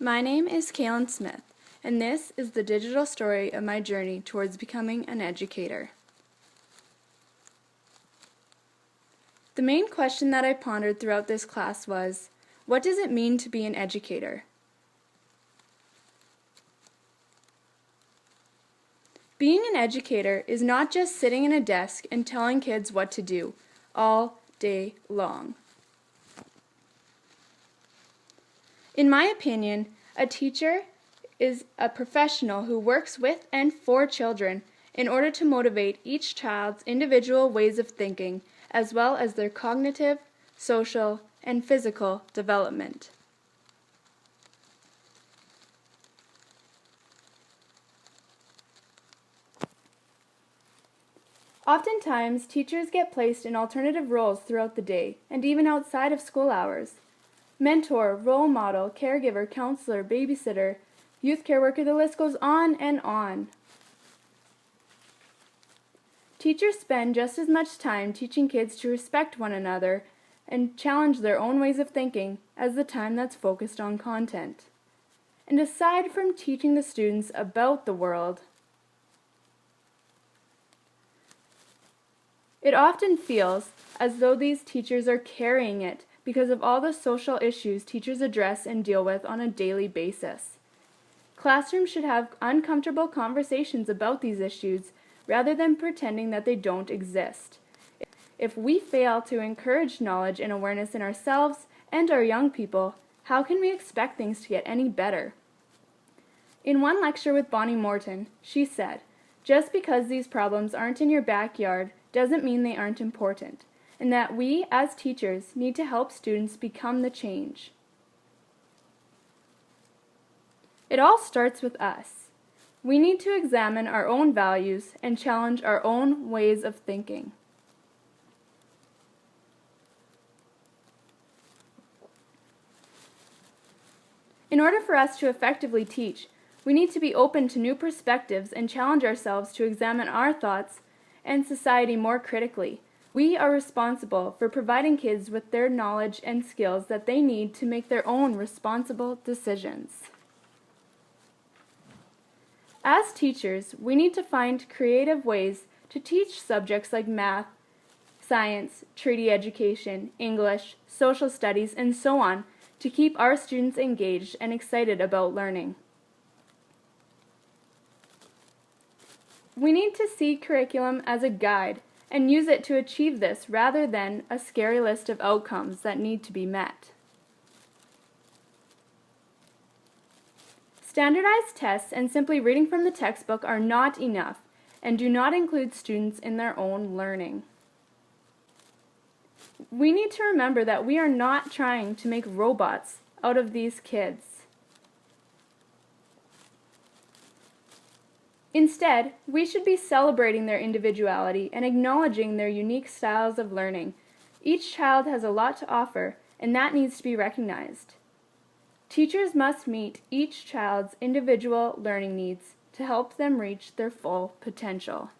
My name is Kaylin Smith, and this is the digital story of my journey towards becoming an educator. The main question that I pondered throughout this class was, what does it mean to be an educator? Being an educator is not just sitting in a desk and telling kids what to do all day long. In my opinion, a teacher is a professional who works with and for children in order to motivate each child's individual ways of thinking, as well as their cognitive, social, and physical development. Oftentimes, teachers get placed in alternative roles throughout the day and even outside of school hours. Mentor, role model, caregiver, counselor, babysitter, youth care worker, the list goes on and on. Teachers spend just as much time teaching kids to respect one another and challenge their own ways of thinking as the time that's focused on content. And aside from teaching the students about the world, it often feels as though these teachers are carrying it because of all the social issues teachers address and deal with on a daily basis. Classrooms should have uncomfortable conversations about these issues rather than pretending that they don't exist. If we fail to encourage knowledge and awareness in ourselves and our young people, how can we expect things to get any better? In one lecture with Bonnie Morton, she said, "Just because these problems aren't in your backyard doesn't mean they aren't important, and that we, as teachers, need to help students become the change." It all starts with us. We need to examine our own values and challenge our own ways of thinking. In order for us to effectively teach, we need to be open to new perspectives and challenge ourselves to examine our thoughts and society more critically. We are responsible for providing kids with their knowledge and skills that they need to make their own responsible decisions. As teachers, we need to find creative ways to teach subjects like math, science, treaty education, English, social studies, and so on to keep our students engaged and excited about learning. We need to see curriculum as a guide and use it to achieve this rather than a scary list of outcomes that need to be met. Standardized tests and simply reading from the textbook are not enough and do not include students in their own learning. We need to remember that we are not trying to make robots out of these kids. Instead, we should be celebrating their individuality and acknowledging their unique styles of learning. Each child has a lot to offer, and that needs to be recognized. Teachers must meet each child's individual learning needs to help them reach their full potential.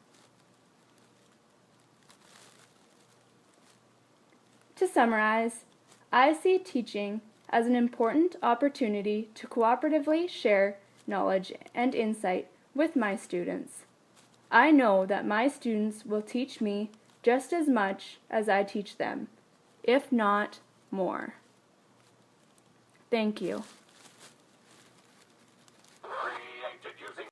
To summarize, I see teaching as an important opportunity to cooperatively share knowledge and insight with my students. I know that my students will teach me just as much as I teach them, if not more. Thank you.